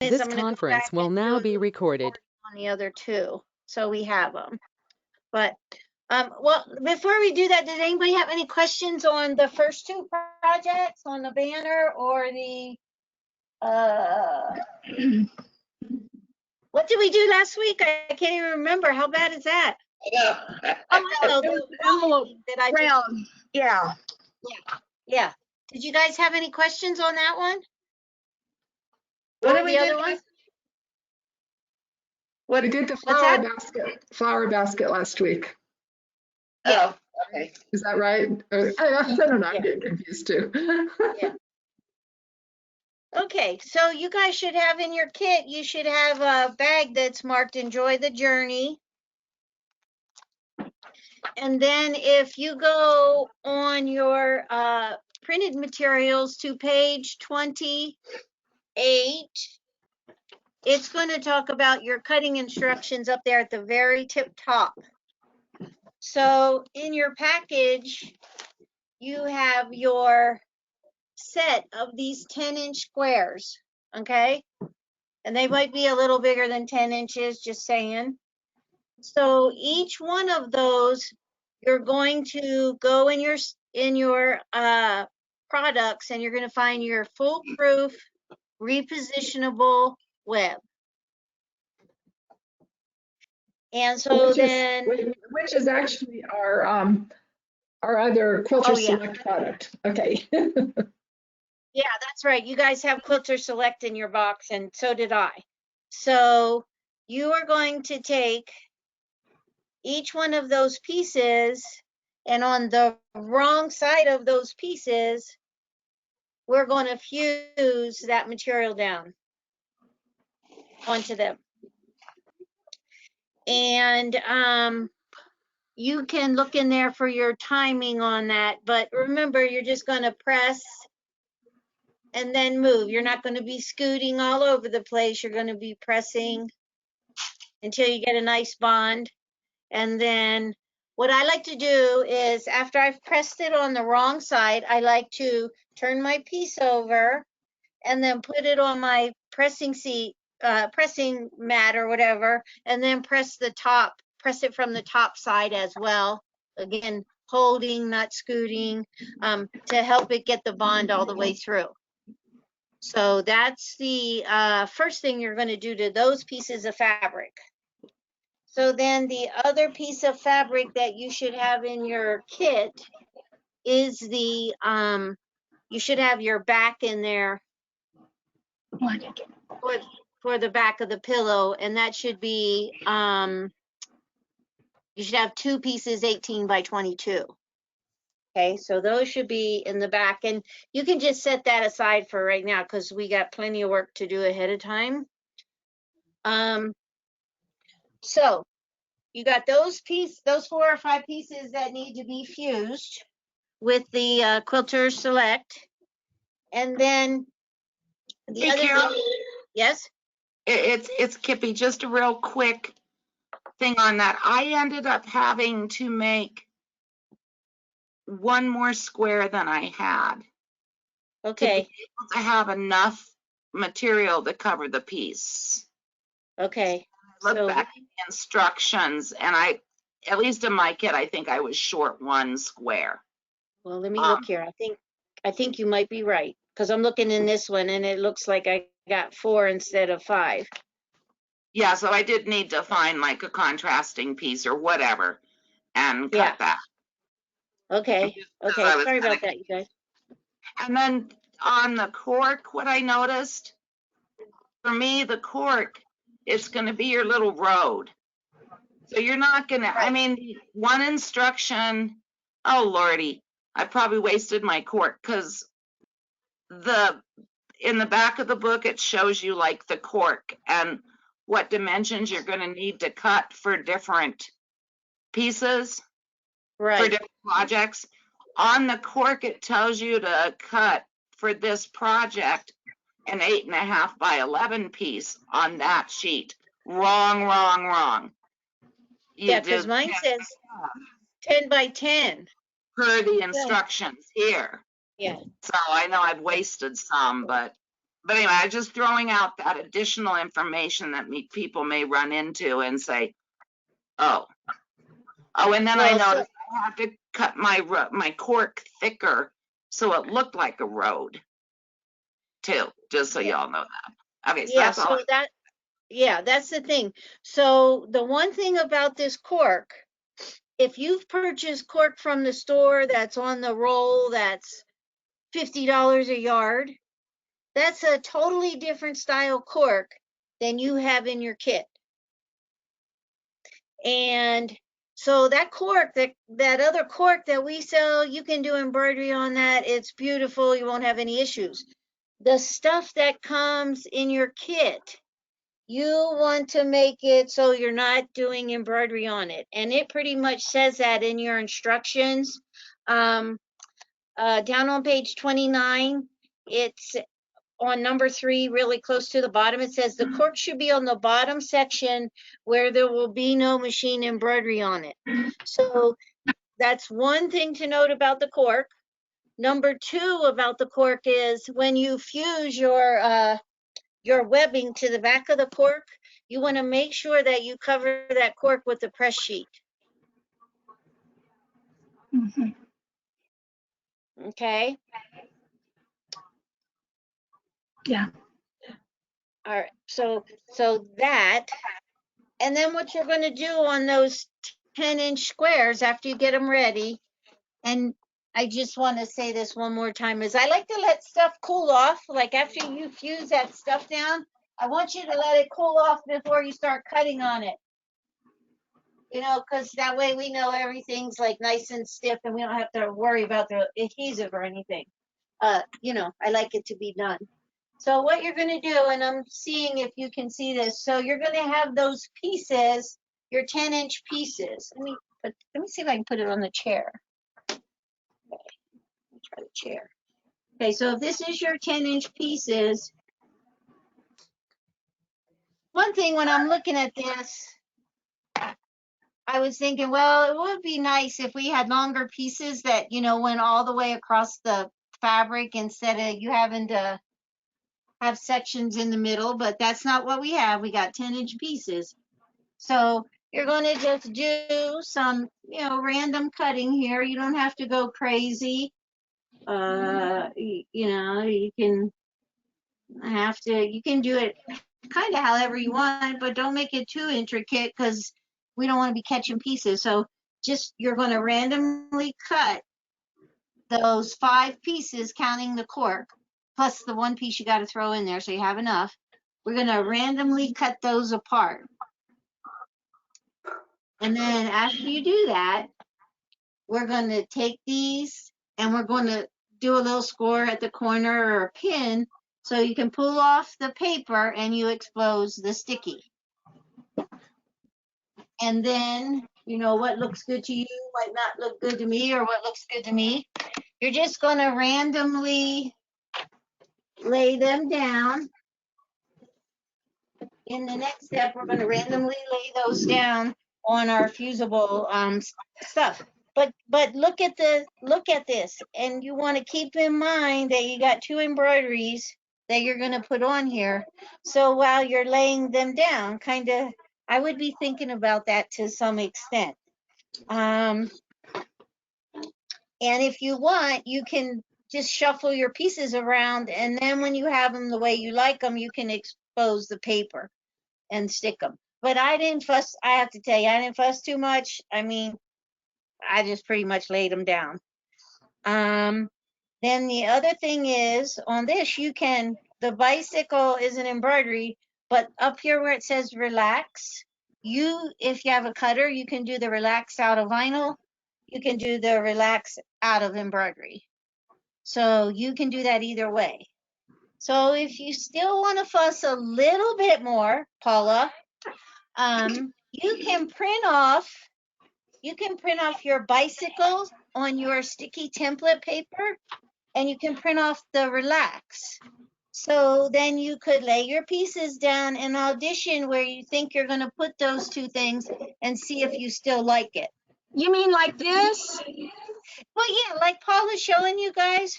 This I'm going to go conference back will and now do be the recorded. recording on the other two, so we have them. But well, before we do that, did anybody have any questions on the first two projects, on the banner or the what did we do last week? I can't even remember. How bad is that? Yeah. Oh, the Envelope that I just, round. Yeah. yeah. Did you guys have any questions on that one? What Or did we the do? other one? What We did the What's flower basket last week. Yeah. Oh, okay. Is that right? I don't know, I'm Yeah. getting confused too. Yeah. Okay, so you guys should have in your kit, you should have a bag that's marked Enjoy the Journey. And then if you go on your printed materials to page 28, it's going to talk about your cutting instructions up there at the very tip top. So in your package, you have your set of these 10-inch squares, okay? And they might be a little bigger than 10 inches, just saying. So each one of those, you're going to go in your products, and you're going to find your foolproof repositionable web. And so which is actually our other Quilter Oh, yeah. Select product. Okay. Yeah, that's right. You guys have Quilter Select in your box, and so did I. So you are going to take each one of those pieces, and on the wrong side of those pieces, we're going to fuse that material down onto them. And you can look in there for your timing on that, but remember, you're just going to press and then move. You're not going to be scooting all over the place. You're going to be pressing until you get a nice bond. And then what I like to do is, after I've pressed it on the wrong side, I like to turn my piece over and then put it on my pressing mat or whatever, and then press it from the top side as well. Again, holding, not scooting, to help it get the bond all the way through. So that's the first thing you're going to do to those pieces of fabric. So then the other piece of fabric that you should have in your kit is the, you should have your back in there for the back of the pillow, and that should be, you should have two pieces 18 by 22. Okay, so those should be in the back, and you can just set that aside for right now because we got plenty of work to do ahead of time. So you got those 4 or 5 pieces that need to be fused with the Quilter Select, and then the Hey, other Carol, thing, yes, it's Kippy. Just a real quick thing on that. I ended up having to make one more square than I had okay, to be able to have enough material to cover the piece. okay. Look So back at the instructions, and at least in my kit, I think I was short one square. well, let me look here. I think you might be right, because I'm looking in this one and it looks like I got 4 instead of 5. Yeah, so I did need to find like a contrasting piece or whatever and cut that. Okay, okay. Sorry about that, you guys. And then on the cork, what I noticed, for me, the cork, it's going to be your little road. So you're not going to, I mean, one instruction, oh Lordy, I probably wasted my cork, because in the back of the book, it shows you like the cork and what dimensions you're going to need to cut for different pieces, for different projects. On the cork, it tells you to cut for this project an 8.5 by 11 piece on that sheet. Wrong. Yeah, because mine says 10 by 10. Per the instructions here. Yeah. So I know I've wasted some, but But anyway, I'm just throwing out that additional information that people may run into and say, oh, and then I Well, noticed I have to cut my cork thicker so it looked like a road too, just so y'all know that. Okay, so yeah, that's all. that's the thing. So the one thing about this cork, if you've purchased cork from the store that's on the roll, that's $50 a yard, that's a totally different style cork than you have in your kit. And so that cork, that other cork that we sell, you can do embroidery on that. It's beautiful. You won't have any issues. The stuff that comes in your kit, you want to make it so you're not doing embroidery on it. And it pretty much says that in your instructions. Down on page 29, it's on number 3, really close to the bottom. It says the cork should be on the bottom section where there will be no machine embroidery on it. So that's one thing to note about the cork. Number 2 about the cork is when you fuse your webbing to the back of the cork, you want to make sure that you cover that cork with the press sheet. Okay. Yeah. All right. So that, and then what you're going to do on those 10-inch squares after you get them ready, and I just want to say this one more time, is I like to let stuff cool off. Like after you fuse that stuff down, I want you to let it cool off before you start cutting on it. You know, because that way we know everything's like nice and stiff and we don't have to worry about the adhesive or anything. You know, I like it to be done. So what you're going to do, and I'm seeing if you can see this, so you're going to have those pieces, your 10-inch pieces. Let me see if I can put it on the chair. Okay, let me try the chair. Okay, so if this is your 10-inch pieces, one thing when I'm looking at this, I was thinking, well, it would be nice if we had longer pieces that, you know, went all the way across the fabric instead of you having to have sections in the middle, but that's not what we have. We got 10-inch pieces. So you're going to just do some, you know, random cutting here. You don't have to go crazy. You know, you can do it kind of however you want, but don't make it too intricate because we don't want to be catching pieces. So just, you're going to randomly cut those 5 pieces, counting the cork, plus the 1 piece you got to throw in there so you have enough. We're going to randomly cut those apart. And then after you do that, we're going to take these and we're going to do a little score at the corner or a pin so you can pull off the paper and you expose the sticky. And then, you know, what looks good to you might not look good to me, or what looks good to me. You're just going to randomly lay them down. In the next step, we're going to randomly lay those down on our fusible stuff. But look at this, and you want to keep in mind that you got 2 embroideries that you're going to put on here. So while you're laying them down, kind of, I would be thinking about that to some extent. And if you want, you can just shuffle your pieces around, and then when you have them the way you like them, you can expose the paper and stick them. But I didn't fuss. I have to tell you, I didn't fuss too much. I mean, I just pretty much laid them down. Then the other thing is, on this, the bicycle is an embroidery, but up here where it says relax, if you have a cutter, you can do the relax out of vinyl. You can do the relax out of embroidery. So you can do that either way. So if you still want to fuss a little bit more, Paula, you can print off your bicycle on your sticky template paper, and you can print off the relax. So then you could lay your pieces down and audition where you think you're going to put those 2 things and see if you still like it. You mean like this? Well, yeah, like Paula's showing you guys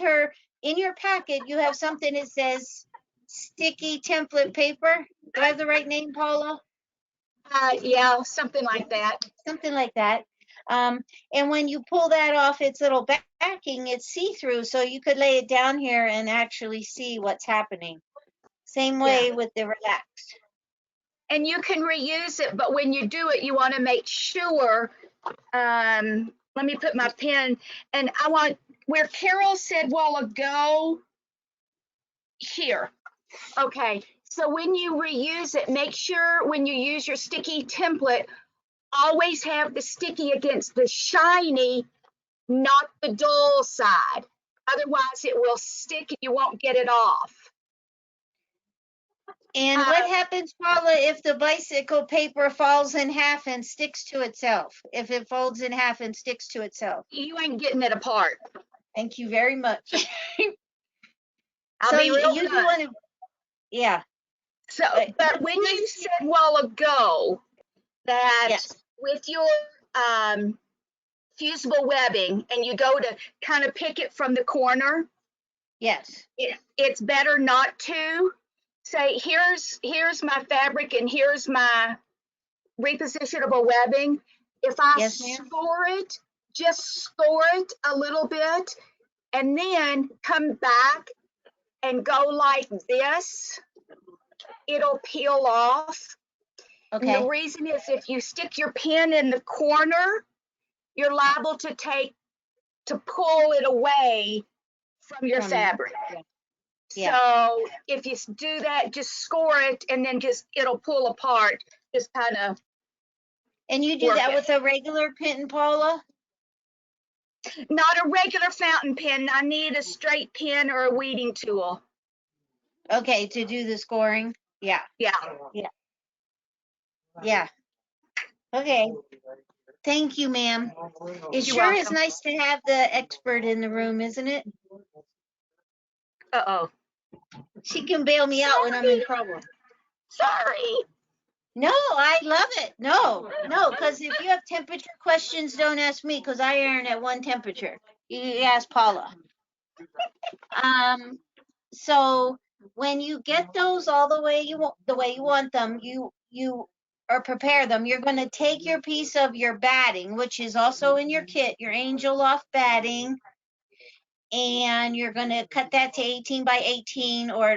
in your packet, you have something that says sticky template paper. Do I have the right name, Paula? Yeah, something like that. Something like that. And when you pull that off its little backing, it's see-through, so you could lay it down here and actually see what's happening. Same way with the relax. And you can reuse it, but when you do it, you want to make sure, let me put my pen, and I want, where Carol said a while ago, here. Okay, so when you reuse it, make sure when you use your sticky template, always have the sticky against the shiny, not the dull side. Otherwise, it will stick and you won't get it off. And what happens, Paula, if the bicycle paper falls in half and sticks to itself? If it folds in half and sticks to itself? You ain't getting it apart. Thank you very much. I'll So be real you do blunt. want to, yeah. So, but when you said a while ago that Yes. with your fusible webbing and you go to kind of pick it from the corner, Yes. it's better not to say, here's my fabric and here's my repositionable webbing. If I Yes, ma'am. score it, just score it a little bit and then come back and go like this, it'll peel off. Okay. And the reason is if you stick your pin in the corner, you're liable to pull it away from your fabric. Yeah. So if you do that, just score it and then it'll pull apart. Just kind of. And you do that with a regular pin, Paula? Not a regular fountain pen. I need a straight pen or a weeding tool. Okay, to do the scoring? Yeah. Yeah. Yeah. Yeah. Okay. Thank you, ma'am. It You're sure is welcome. nice to have the expert in the room, isn't it? Uh-oh. She can bail me out when I'm in trouble. Sorry. No, I love it. No, because if you have temperature questions, don't ask me because I iron at one temperature. You ask Paula. So when you get those all the way you want them, you or prepare them, you're going to take your piece of your batting, which is also in your kit, your angel loft batting, and you're going to cut that to 18 by 18, or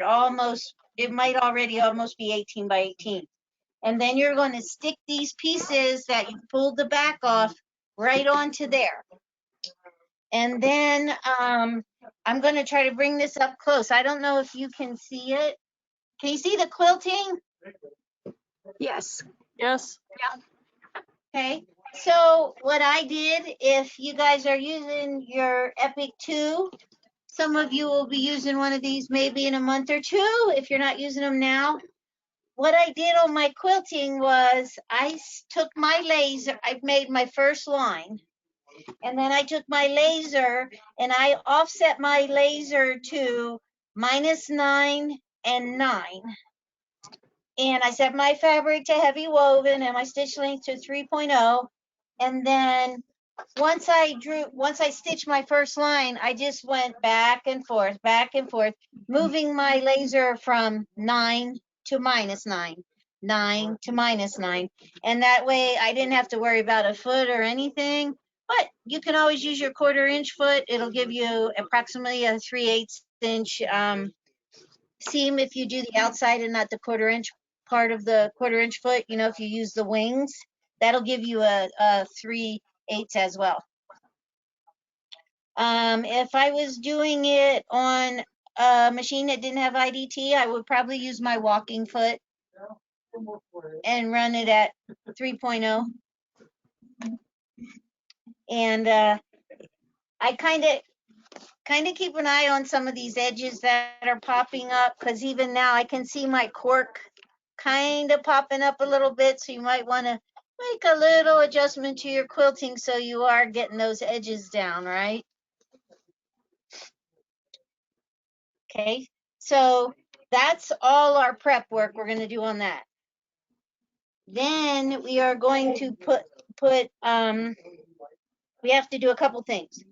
it might already almost be 18 by 18. And then you're going to stick these pieces that you pulled the back off right onto there. And then I'm going to try to bring this up close. I don't know if you can see it. Can you see the quilting? Yes. Yes. Yeah. Okay. So what I did, if you guys are using your Epic 2, some of you will be using one of these maybe in a month or two if you're not using them now. What I did on my quilting was I took my laser, I made my first line, and then I took my laser and I offset my laser to -9 and 9. And I set my fabric to heavy woven and my stitch length to 3.0. And then once I stitched my first line, I just went back and forth, moving my laser from 9 to -9, 9 to -9. And that way I didn't have to worry about a foot or anything. But you can always use your 1/4 inch foot. It'll give you approximately a 3/8 inch seam if you do the outside and not the 1/4 inch part of the 1/4 inch foot. You know, if you use the wings, that'll give you a 3/8 as well. If I was doing it on a machine that didn't have IDT, I would probably use my walking foot and run it at 3.0. And I kind of keep an eye on some of these edges that are popping up, because even now I can see my cork kind of popping up a little bit, so you might want to make a little adjustment to your quilting so you are getting those edges down, right? Okay, so that's all our prep work we're going to do on that. Then we are going to we have to do a couple things.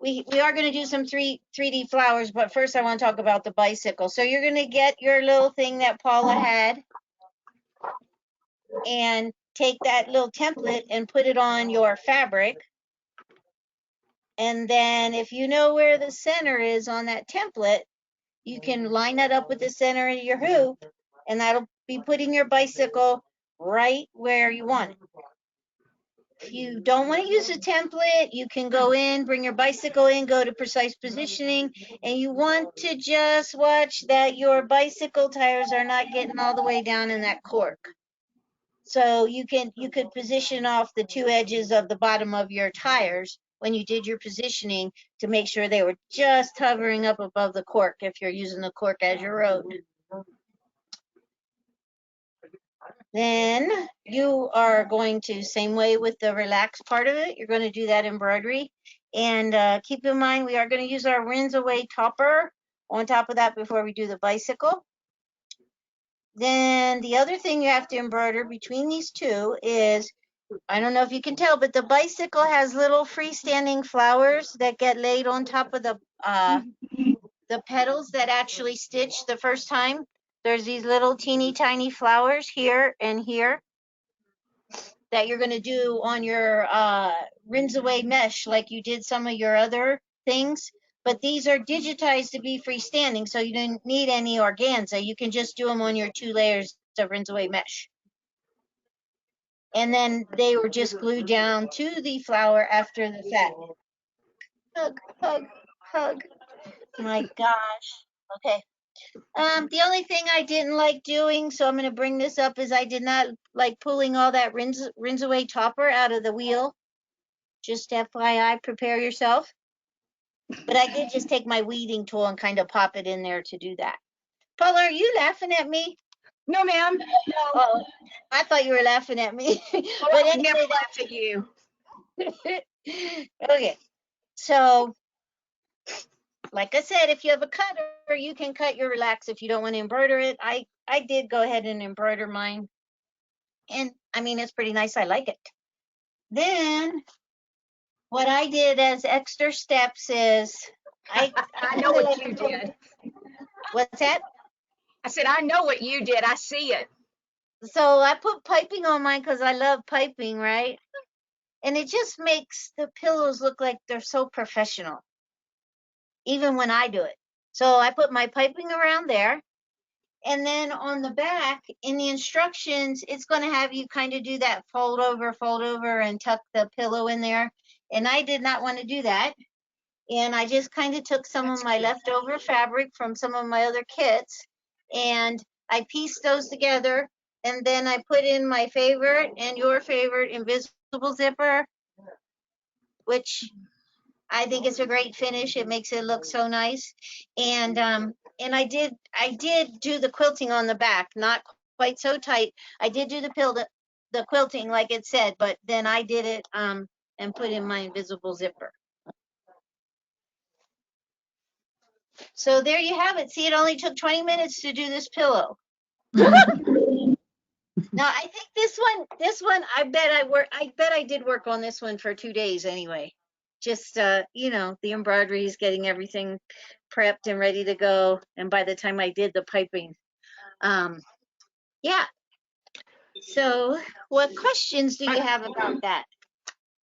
we are going to do some 3D flowers, but first I want to talk about the bicycle. So you're going to get your little thing that Paula had and take that little template and put it on your fabric. And then if you know where the center is on that template, you can line that up with the center of your hoop, and that'll be putting your bicycle right where you want it. If you don't want to use a template, you can go in, bring your bicycle in, go to precise positioning, and you want to just watch that your bicycle tires are not getting all the way down in that cork. So you could position off the two edges of the bottom of your tires when you did your positioning to make sure they were just hovering up above the cork if you're using the cork as your road. Then you are going to, same way with the relaxed part of it, you're going to do that embroidery. And keep in mind, we are going to use our rinse away topper on top of that before we do the bicycle. Then the other thing you have to embroider between these two is, I don't know if you can tell, but the bicycle has little freestanding flowers that get laid on top of the petals that actually stitch the first time. There's these little teeny tiny flowers here and here that you're going to do on your rinse away mesh like you did some of your other things. But these are digitized to be freestanding, so you don't need any organza. You can just do them on your 2 layers of rinse away mesh. And then they were just glued down to the flower after the fact. Hug, hug, hug. My gosh. Okay. The only thing I didn't like doing, so I'm going to bring this up, is I did not like pulling all that rinse away topper out of the wheel. Just FYI, prepare yourself. But I did just take my weeding tool and kind of pop it in there to do that. Paula, are you laughing at me? No, ma'am. No. Oh, I thought you were laughing at me. But But I would never anyway, laugh at you. okay. So, like I said, if you have a cutter, you can cut your relax if you don't want to embroider it. I did go ahead and embroider mine. And I mean, it's pretty nice. I like it. Then what I did as extra steps is I know what you did. What's that? I said, I know what you did. I see it. So I put piping on mine because I love piping, right? And it just makes the pillows look like they're so professional, even when I do it. So I put my piping around there. And then on the back, in the instructions, it's going to have you kind of do that fold over, and tuck the pillow in there. And I did not want to do that. And I just kind of took some of my leftover fabric from some of my other kits, and I pieced those together. And then I put in my favorite and your favorite invisible zipper, which I think is a great finish. It makes it look so nice. And I did do the quilting on the back, not quite so tight. I did do the quilting like it said, but then I did it and put in my invisible zipper. So there you have it. See, it only took 20 minutes to do this pillow. Now I think this one, I bet I did work on this one for 2 days anyway. Just you know, the embroideries, getting everything prepped and ready to go. And by the time I did the piping, yeah. So what questions do you have about that?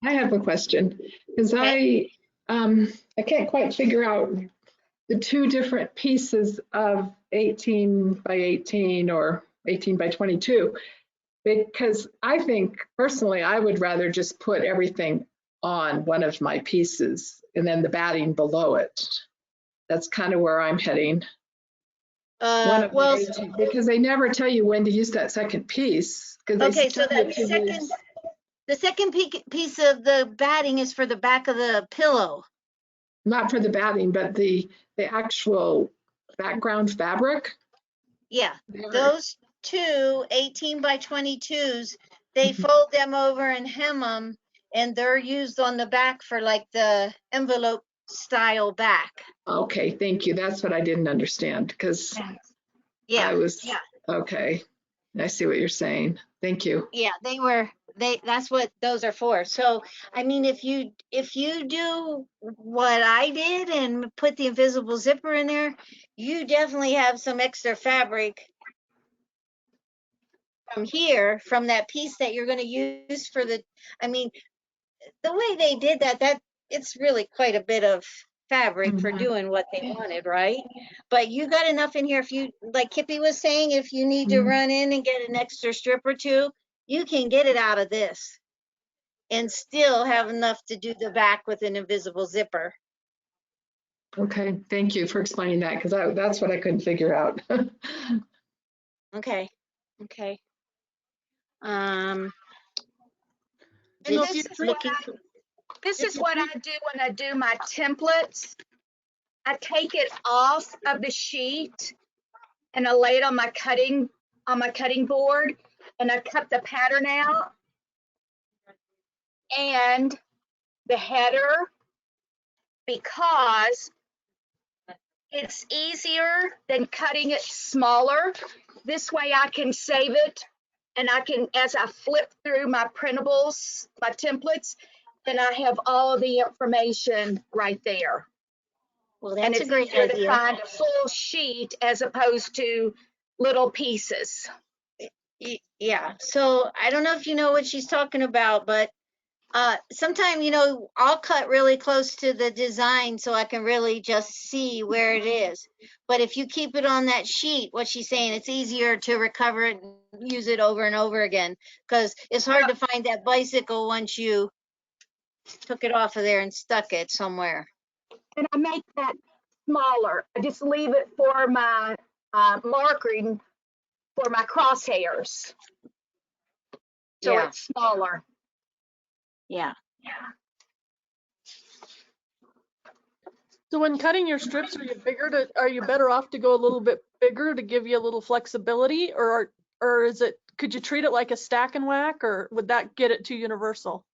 I have a question because Okay. I can't quite figure out the 2 different pieces of 18 by 18 or 18 by 22, because I think personally I would rather just put everything on one of my pieces and then the batting below it. That's kind of where I'm heading. One of Well, the 18, because they never tell you when to use that second piece. Okay, so the second piece of the batting is for the back of the pillow. Not for the batting, but the actual background fabric. Yeah, those 2 18 by 22s, they fold them over and hem them, and they're used on the back for like the envelope style back. Okay, thank you. That's what I didn't understand because Yeah. I was okay. I see what you're saying. Thank you. Yeah, that's what those are for. So, I mean, if you do what I did and put the invisible zipper in there, you definitely have some extra fabric from here, from that piece that you're going to use for the, I mean, the way they did that it's really quite a bit of fabric for doing what they wanted, right? But you got enough in here. If you, like Kippy was saying, if you need to run in and get an extra strip or two, you can get it out of this and still have enough to do the back with an invisible zipper. Okay, thank you for explaining that, because that's what I couldn't figure out. Okay. I This know if you is treat, looking, This if is you what treat, I do when I do my templates. I take it off of the sheet and I lay it on my cutting board, and I cut the pattern out and the header, because it's easier than cutting it smaller. This way I can save it, and I can, as I flip through my printables, my templates, then I have all of the information right there. well, And that's a it's great easier to idea. find a full sheet as opposed to little pieces. Yeah. So I don't know if you know what she's talking about, but sometime, I'll cut really close to the design so I can really just see where it is. But if you keep it on that sheet, what she's saying, it's easier to recover it and use it over and over again, because it's hard to find that bicycle once you took it off of there and stuck it somewhere. And I make that smaller. I just leave it for my marking for my crosshairs. So Yeah. it's smaller. Yeah. so when cutting your strips, are you better off to go a little bit bigger to give you a little flexibility, or could you treat it like a stack and whack, or would that get it too universal?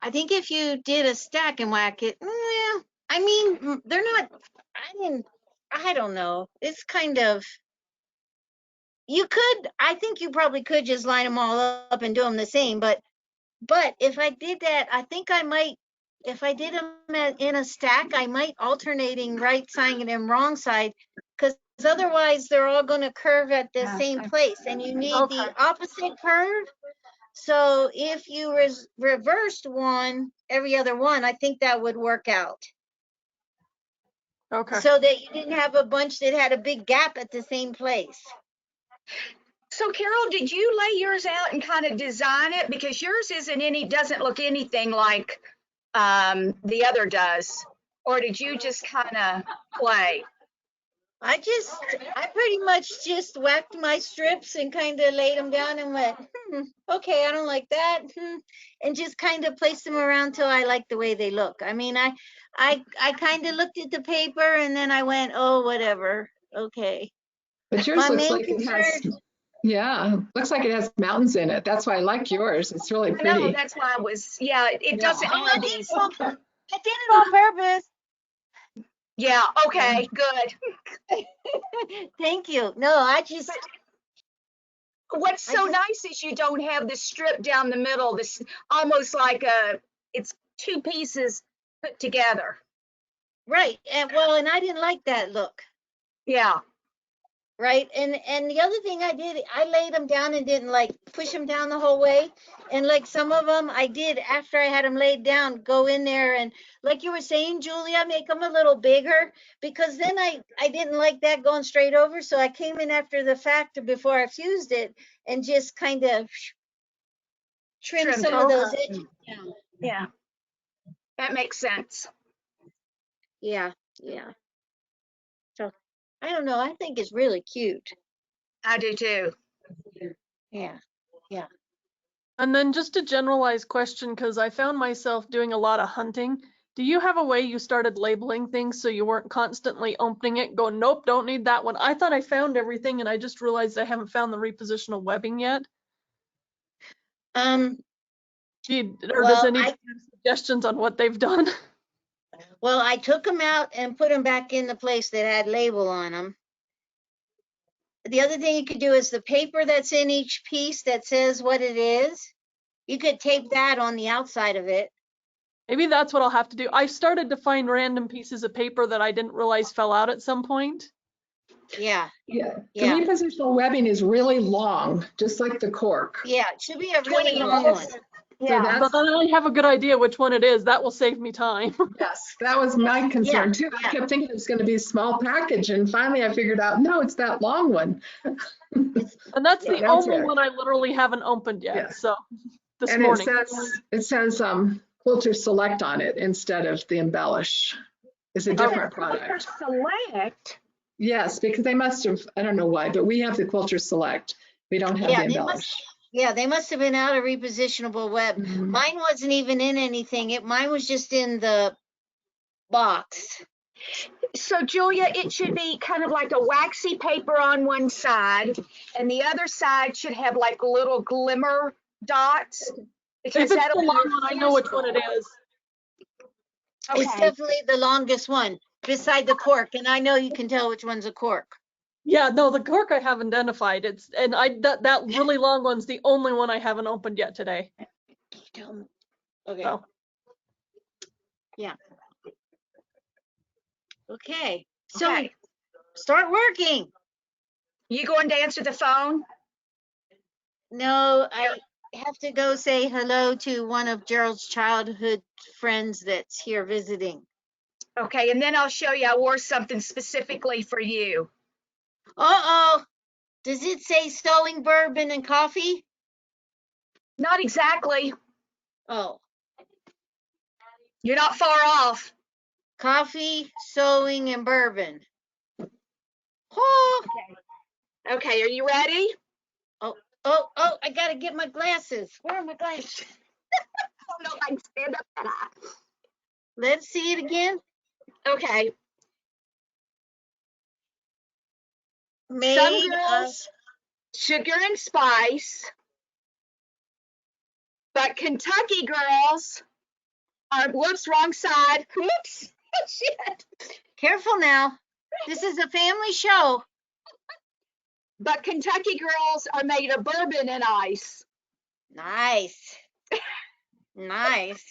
I think if you did a stack and whack it, I mean, they're not, I don't know. It's kind of, I think you probably could just line them all up and do them the same, but if I did that, I think I might, if I did them in a stack, I might alternating right side and wrong side, because otherwise they're all going to curve at the same place, and you need Okay. the opposite curve. So if you reversed one every other one, I think that would work out. Okay. So that you didn't have a bunch that had a big gap at the same place. So Carol, did you lay yours out and kind of design it? Because yours doesn't look anything like the other does. Or did you just kind of play? I pretty much just whacked my strips and kind of laid them down and went, okay, I don't like that. And just kind of placed them around till I liked the way they look. I mean, I kind of looked at the paper and then I went, oh, whatever. Okay. But yours My looks main like it has, concern, looks like it has mountains in it. That's why I like yours. It's really No, pretty. that's why I was, it doesn't I have did these. it on purpose. Yeah, okay, good. Thank you. No, What's so nice is you don't have the strip down the middle, this almost like it's two pieces put together. right. And I didn't like that look. Yeah. Right. And the other thing I did, I laid them down and didn't like push them down the whole way. And like some of them I did after I had them laid down, go in there and like you were saying, Julia, make them a little bigger, because then I didn't like that going straight over. So I came in after the fact before I fused it and just kind of trim some of those edges down. Yeah. That makes sense. Yeah. Yeah. So I don't know. I think it's really cute. I do too. Yeah. Yeah. And then just a generalized question, because I found myself doing a lot of hunting. Do you have a way you started labeling things so you weren't constantly opening it, going, nope, don't need that one? I thought I found everything and I just realized I haven't found the repositional webbing yet. Does anybody have suggestions on what they've done? Well, I took them out and put them back in the place that had label on them. the other thing you could do is the paper that's in each piece that says what it is, you could tape that on the outside of it. Maybe that's what I'll have to do. I started to find random pieces of paper that I didn't realize fell out at some point. Yeah, Yeah, the yeah, repositional webbing is really long, just like the cork. yeah. It should be a 20 really long one. inches. So Yeah. But that's, then I have a good idea which one it is. That will save me time. yes, that was my concern too. I yeah. kept thinking it was going to be a small package, and finally I figured out, no, it's that long one. And that's Yeah, the that's only it. one I literally haven't opened yet. Yeah. So this And morning. it says Quilter Select on it instead of the Embellish. It's a different product. Select. Yes, because they must have, I don't know why, but we have the Quilter Select. We don't have the Yeah, Embellish. they must have been out of repositionable web. Mhm. Mine wasn't even in anything. Mine was just in the box. So Julia, it should be kind of like a waxy paper on one side, and the other side should have like little glimmer dots. If Because it's that'll the be long your one, I know which one it is. It's Okay. definitely the longest one beside the cork, and I know you can tell which one's a cork. Yeah, no, the cork I have identified. That really long one's the only one I haven't opened yet today. Okay. So Okay. So Okay. start working. You going to answer the phone? No, I have to go say hello to one of Gerald's childhood friends that's here visiting. Okay, and then I'll show you. I wore something specifically for you. Uh-oh. Does it say sewing bourbon and coffee? Not exactly. Oh, You're not far off. coffee, sewing, and bourbon. Oh, Okay, are you ready? oh, I gotta get my glasses. Where are my glasses? I don't know if I can stand up that high. Let's see it again. Okay. Some Made girls, sugar and spice, but Kentucky girls are, whoops, wrong side. Whoops, shit. careful now. This is a family show. But Kentucky girls are made of bourbon and ice. Nice. Nice.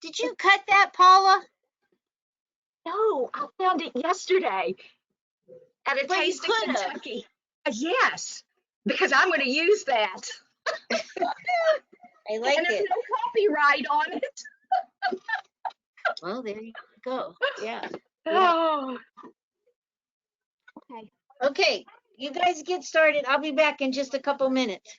Did you cut that, Paula? No, I found it yesterday at a But you Taste of could've. Kentucky. Yes, because I'm going to use that. I like And there's it. no copyright on it. Well, there you go. Yeah. Oh. Okay. Okay, you guys get started. I'll be back in just a couple minutes.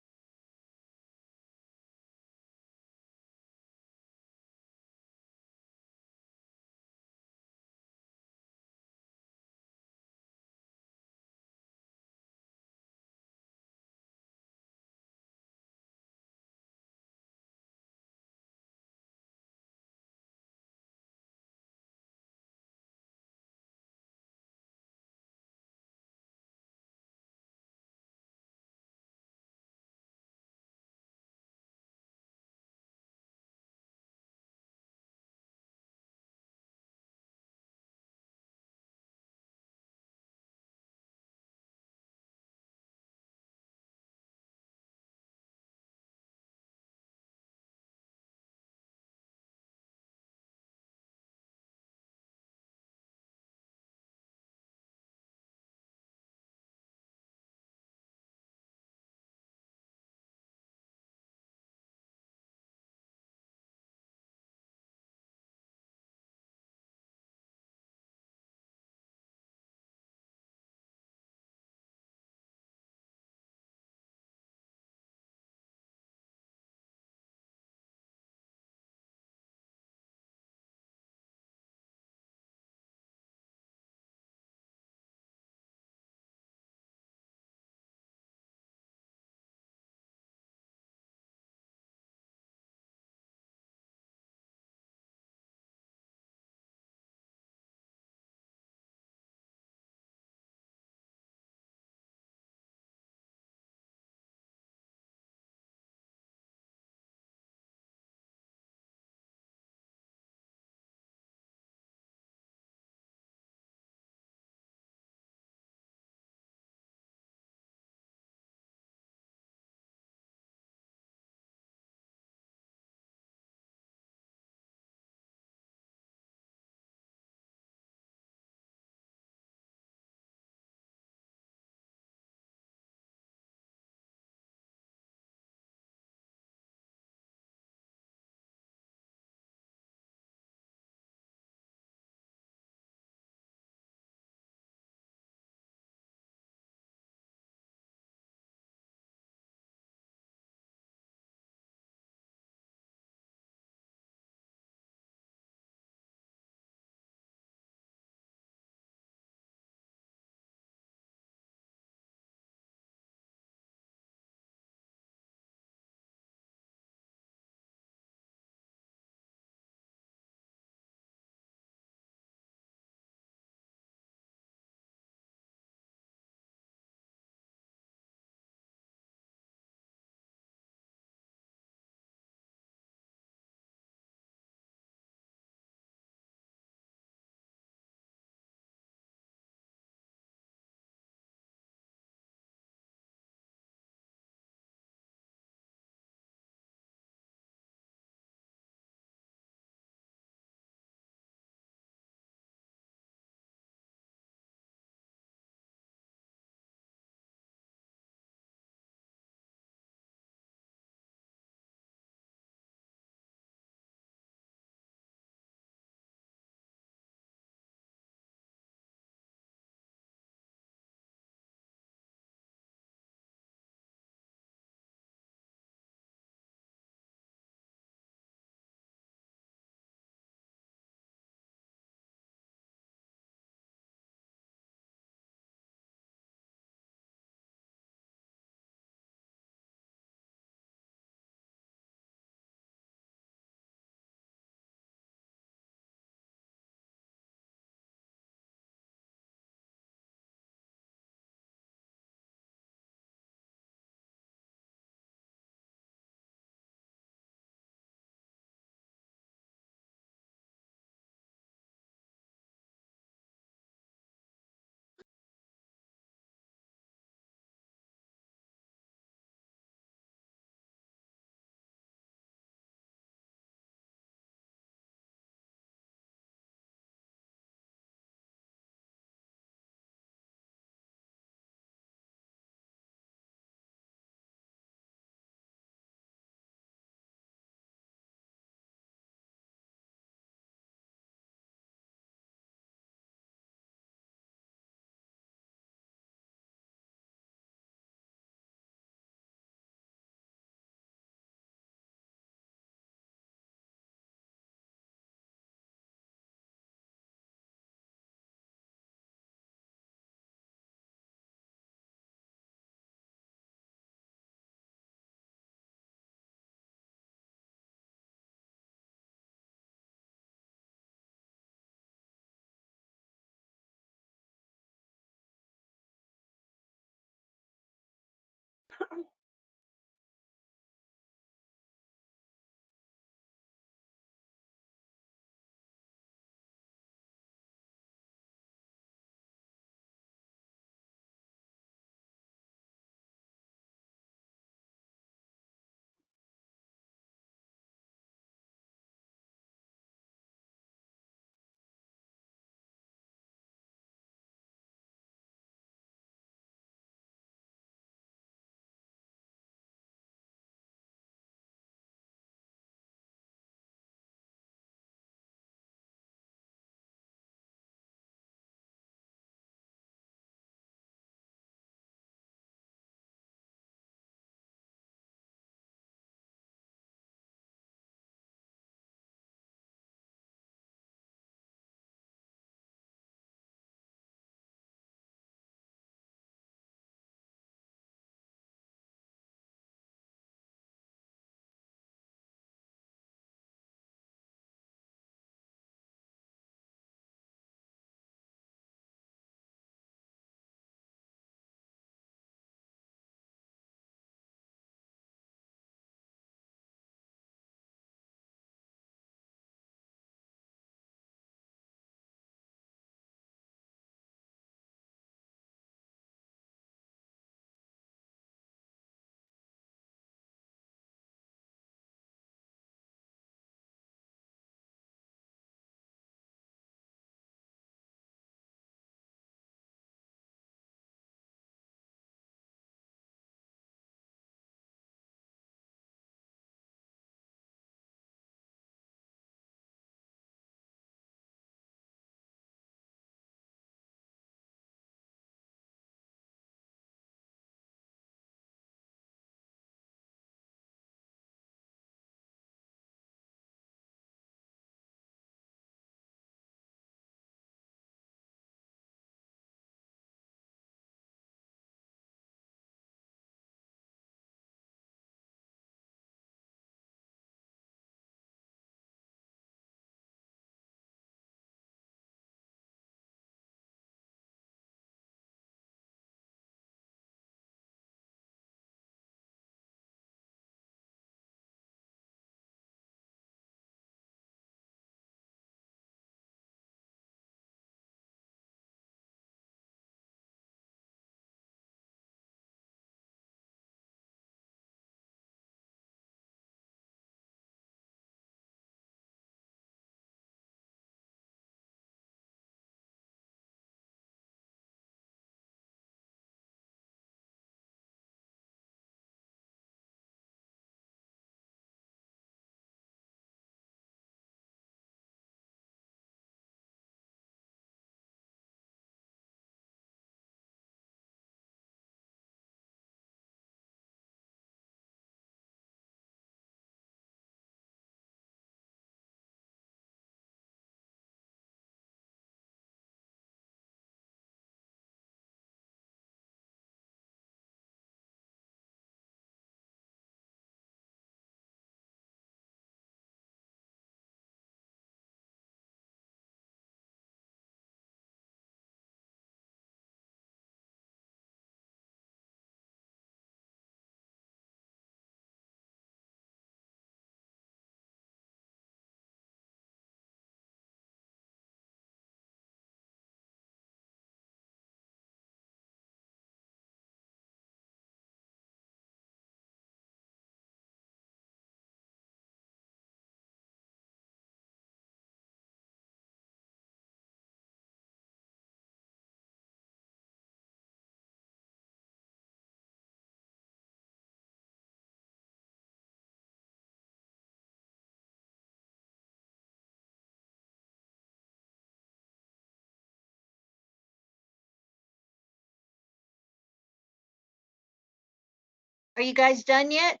Are you guys done yet?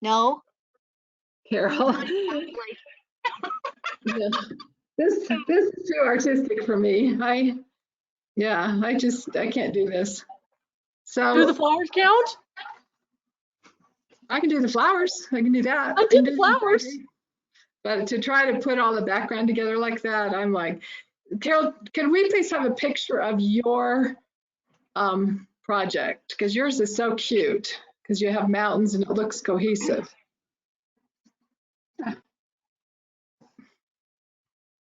No? Carol. Yeah. This is too artistic for me. I can't do this. Do the So flowers count? I can do the flowers. I can do that. I can did the do flowers. But to try to put all the background together like that, I'm like, Carol, can we please have a picture of your project? Because yours is so cute, because you have mountains and it looks cohesive.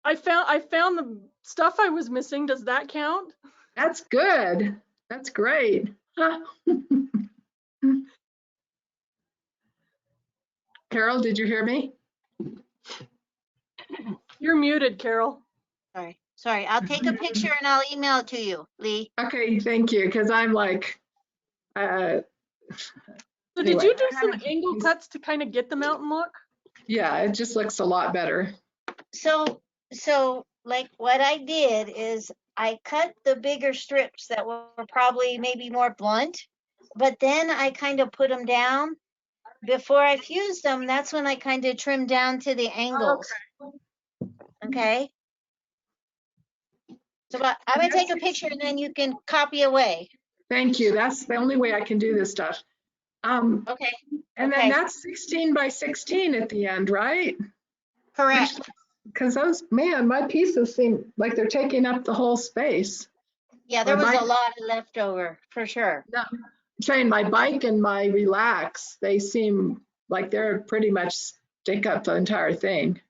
I found the stuff I was missing. Does that count? That's good. That's great. Carol, did you hear me? You're muted, Carol. Sorry. I'll take a picture and I'll email it to you, Lee. Okay, thank you, because I'm like, So did anyway, you do some angle cuts to kind of get the mountain look? yeah, it just looks a lot better. So like what I did is I cut the bigger strips that were probably maybe more blunt, but then I kind of put them down. Before I fused them, that's when I kind of trimmed down to the angles. Okay. So I'm gonna take a picture and then you can copy away. Thank you. That's the only way I can do this stuff. Okay. And okay. then that's 16 by 16 at the end, right? Correct. Because those, man, my pieces seem like they're taking up the whole space. Yeah, there was a lot of leftover for sure. No, I'm saying my bike and my relax, they seem like they're pretty much take up the entire thing.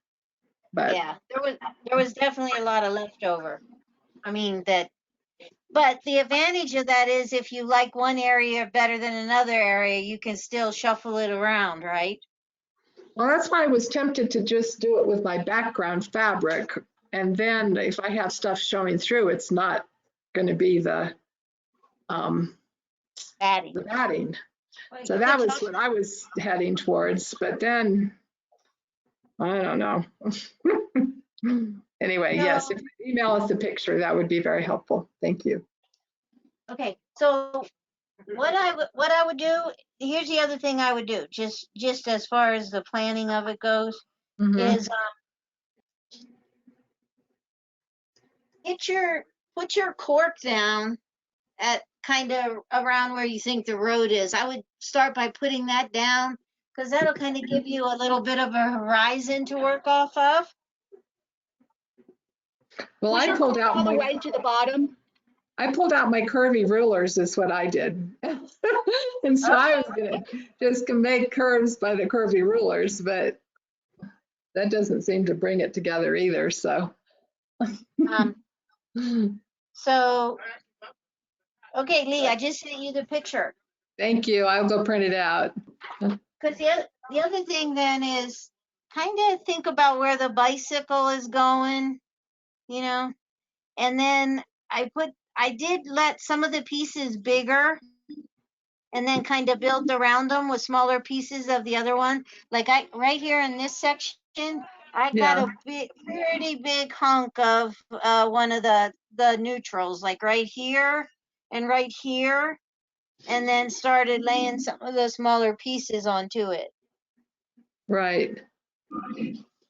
But yeah, there was definitely a lot of leftover. I mean but the advantage of that is if you like one area better than another area, you can still shuffle it around, right? well, that's why I was tempted to just do it with my background fabric. And then if I have stuff showing through, it's not going to be the batting. So that was what I was heading towards. But then, I don't know. Anyway, yes, if you email us a picture, that would be very helpful. Thank you. Okay, so what I would do, here's the other thing I would do, just as far as the planning of it goes, is put your cork down at kind of around where you think the road is. I would start by putting that down because that'll kind of give you a little bit of a horizon to work off of. Well, I pulled out all the way to the bottom. I pulled out my curvy rulers is what I did. And so I was gonna just make curves by the curvy rulers, but that doesn't seem to bring it together either, so. So, okay, Lee, I just sent you the picture. Thank you, I'll go print it out. Because the other thing then is kind of think about where the bicycle is going, you know, and then I did let some of the pieces bigger and then kind of build around them with smaller pieces of the other one. Like right here in this section, I got a pretty big hunk of one of the neutrals, like right here and right here, and then started laying some of the smaller pieces onto it. Right.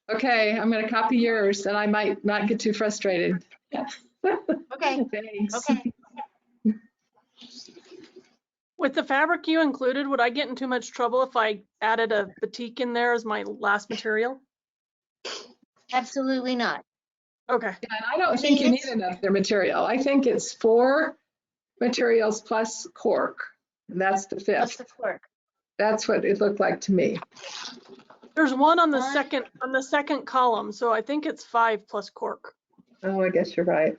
Okay, I'm gonna copy yours and I might not get too frustrated. Okay. Thanks. Okay. With the fabric you included, would I get in too much trouble if I added a batik in there as my last material? Absolutely not. Okay. Yeah, and I don't think you need another material. I think it's 4 materials plus cork. And that's the 5th. Plus the cork. That's what it looked like to me. There's one on the second column, so I think it's 5 plus cork. Oh, I guess you're right.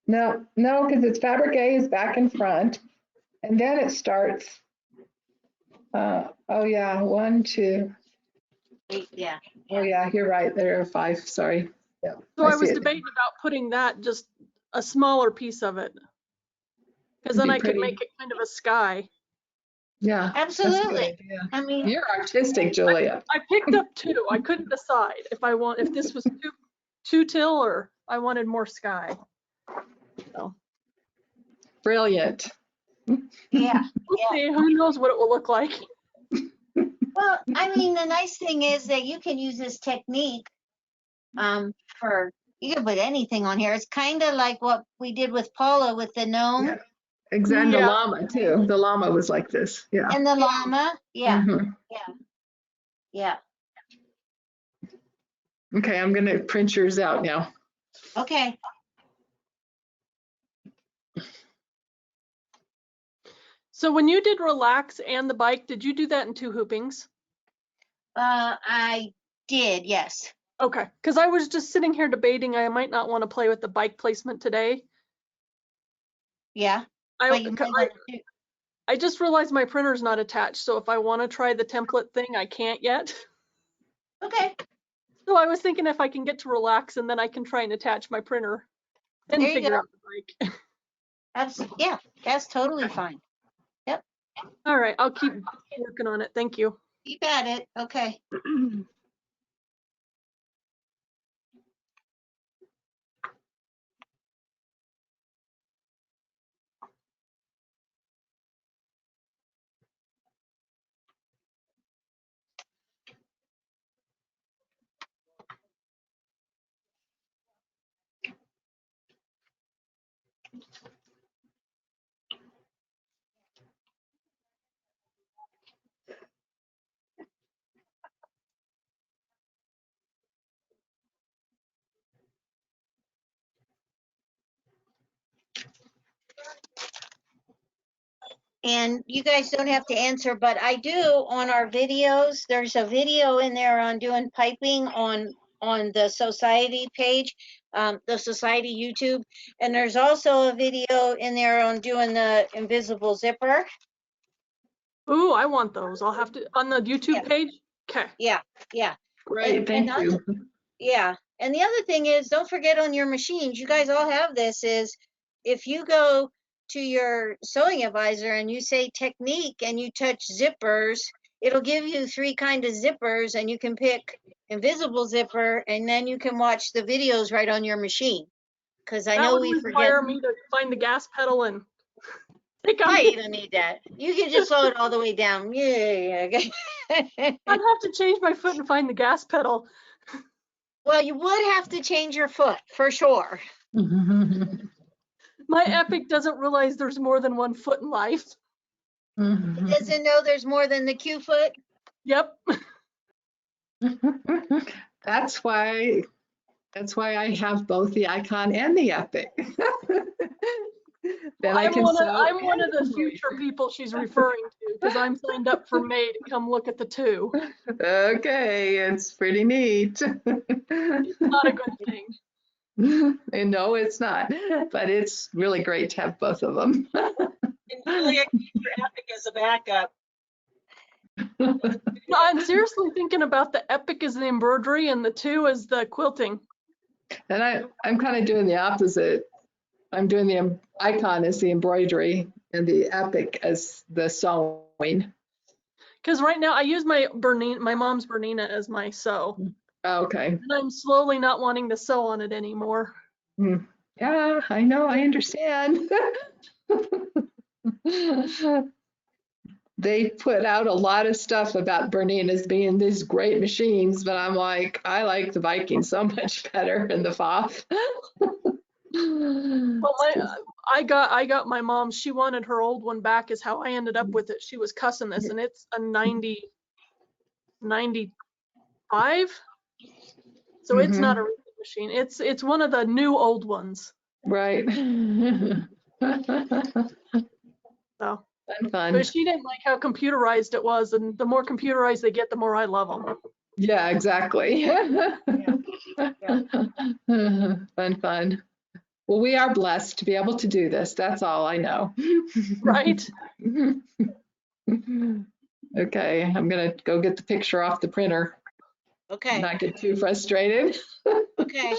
No, because it's fabric A is back and front, and then it starts. Oh yeah, 1, 2. 8, yeah. Oh yeah, you're right. There are 5. Sorry. Yeah. So I was debating about putting that just a smaller piece of it, because then I could make it kind of a sky. Yeah, absolutely. I mean, you're artistic, Julia. I picked up 2. I couldn't decide if this was two till or I wanted more sky. So. Brilliant. Yeah. See, who knows what it will look like. Well, I mean, the nice thing is that you can use this technique you can put anything on here. It's kind of like what we did with Paula with the gnome. Yeah. Exactly. The llama too. The llama was like this. Yeah. And the llama. Yeah. Yeah. Okay, I'm gonna print yours out now. Okay. So when you did relax and the bike, did you do that in 2 hoopings? I did, yes. Okay, because I was just sitting here debating I might not want to play with the bike placement today. Yeah. I, But you might want to do. I just realized my printer's not attached, so if I want to try the template thing, I can't yet. Okay. So I was thinking if I can get to relax and then I can try and attach my printer and There you figure go. out the bike. Yeah, that's totally fine. All right, I'll keep working on it. Thank you. You got it. Okay. And you guys don't have to answer, but I do on our videos. There's a video in there on doing piping on the Sew-ciety page, the Sew-ciety YouTube. And there's also a video in there on doing the invisible zipper. Ooh, I want those. I'll have to on the YouTube Yeah. page. Okay. Yeah, yeah. Great, thank you. Yeah. And the other thing is, don't forget on your machines, you guys all have this, is if you go to your sewing advisor and you say technique and you touch zippers, it'll give you 3 kind of zippers and you can pick invisible zipper and then you can watch the videos right on your machine. Because I That know would we forget. require me to find the gas pedal and take No, on. you don't need that. You can just slow it all the way down. Yeah. Okay. I'd have to change my foot and find the gas pedal. Well, you would have to change your foot for sure. My Epic doesn't realize there's more than one foot in life. It doesn't know there's more than the Q foot. Yep. That's why I have both the icon and the epic. Then I can sew. I'm one of the future people she's referring to because I'm signed up for May to come look at the 2. Okay, it's pretty neat. It's not a good thing. And no, it's not, but it's really great to have both of them. And Julia, keep your Epic as a backup. No, I'm seriously thinking about the Epic as the embroidery and the 2 as the quilting. And I'm kind of doing the opposite. I'm doing the icon as the embroidery and the epic as the sewing. Because right now I use my mom's Bernina as my sew. Okay. And I'm slowly not wanting to sew on it anymore. Yeah, I know, I understand. They put out a lot of stuff about Berninas being these great machines, but I'm like, I like the Viking so much better and the Foth. Well, I got my mom. She wanted her old one back. Is how I ended up with it. She was cussing this, and it's a 95. So it's not a recent machine. It's one of the new old ones. Right. So. Fun. But she didn't like how computerized it was, and the more computerized they get, the more I love them. Yeah, exactly. Fun. Well, we are blessed to be able to do this. That's all I know. Right? Okay, I'm gonna go get the picture off the printer. Okay. Not get too frustrated. Okay.